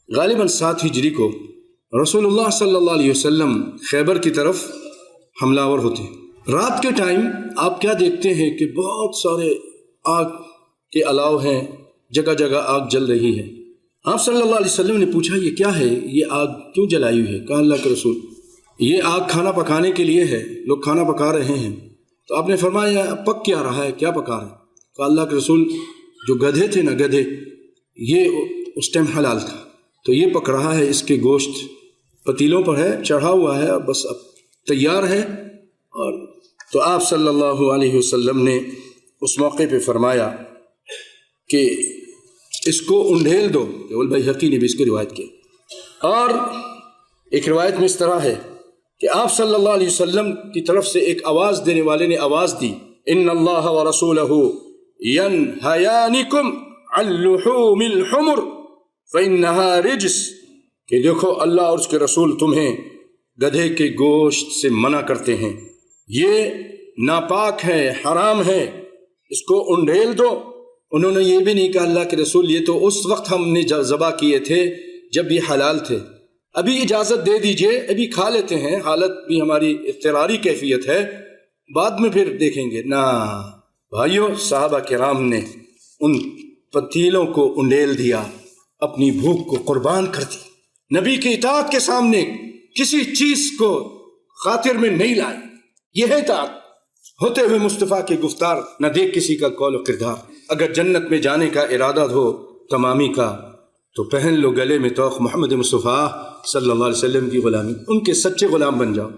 غالباً 7 ہجری کو رسول اللہ صلی اللہ علیہ وسلم خیبر کی طرف حملہ آور ہوتے ہیں۔ رات کے ٹائم آپ کیا دیکھتے ہیں کہ بہت سارے آگ کے الاؤ ہیں، جگہ جگہ آگ جل رہی ہے۔ آپ صلی اللہ علیہ وسلم نے پوچھا یہ کیا ہے، یہ آگ کیوں جلائی ہوئی ہے؟ کہا اللہ کے رسول یہ آگ کھانا پکانے کے لیے ہے، لوگ کھانا پکا رہے ہیں۔ تو آپ نے فرمایا پک کیا رہا ہے، کیا پکا رہے ہیں؟ کہا اللہ کے رسول جو گدھے تھے نا، گدھے یہ اس ٹائم حلال تھا، تو یہ پک رہا ہے، اس کے گوشت پتیلوں پر ہے، چڑھا ہوا ہے، بس اب تیار ہے۔ اور تو آپ صلی اللہ علیہ وسلم نے اس موقع پہ فرمایا کہ اس کو انڈھیل دو۔ البیہقی نے بھی اس کی روایت کی۔ اور ایک روایت میں اس طرح ہے کہ آپ صلی اللہ علیہ وسلم کی طرف سے ایک آواز دینے والے نے آواز دی، ان اللہ ورسولہ ینہیانکم عن لحوم الحمر فإنہا رجس، کہ دیکھو اللہ اور اس کے رسول تمہیں گدھے کے گوشت سے منع کرتے ہیں، یہ ناپاک ہے، حرام ہے، اس کو انڈھیل دو۔ انہوں نے یہ بھی نہیں کہا اللہ کے رسول یہ تو اس وقت ہم نے ذبح کیے تھے جب یہ حلال تھے، ابھی اجازت دے دیجئے، ابھی کھا لیتے ہیں، حالت بھی ہماری اضطراری کیفیت ہے، بعد میں پھر دیکھیں گے۔ نہ بھائیوں، صحابہ کرام نے ان پتیلوں کو انڈیل دیا، اپنی بھوک کو قربان کر دی، نبی کی اطاعت کے سامنے کسی چیز کو خاطر میں نہیں لائے۔ یہ ہے اطاعت، ہوتے ہوئے مصطفیٰ کی گفتار، نہ دیکھ کسی کا قول و کردار۔ اگر جنت میں جانے کا ارادہ ہو تمامی کا تو پہن لو گلے میں طوق محمد مصطفیٰ صلی اللہ علیہ وسلم کی غلامی، ان کے سچے غلام بن جاؤ۔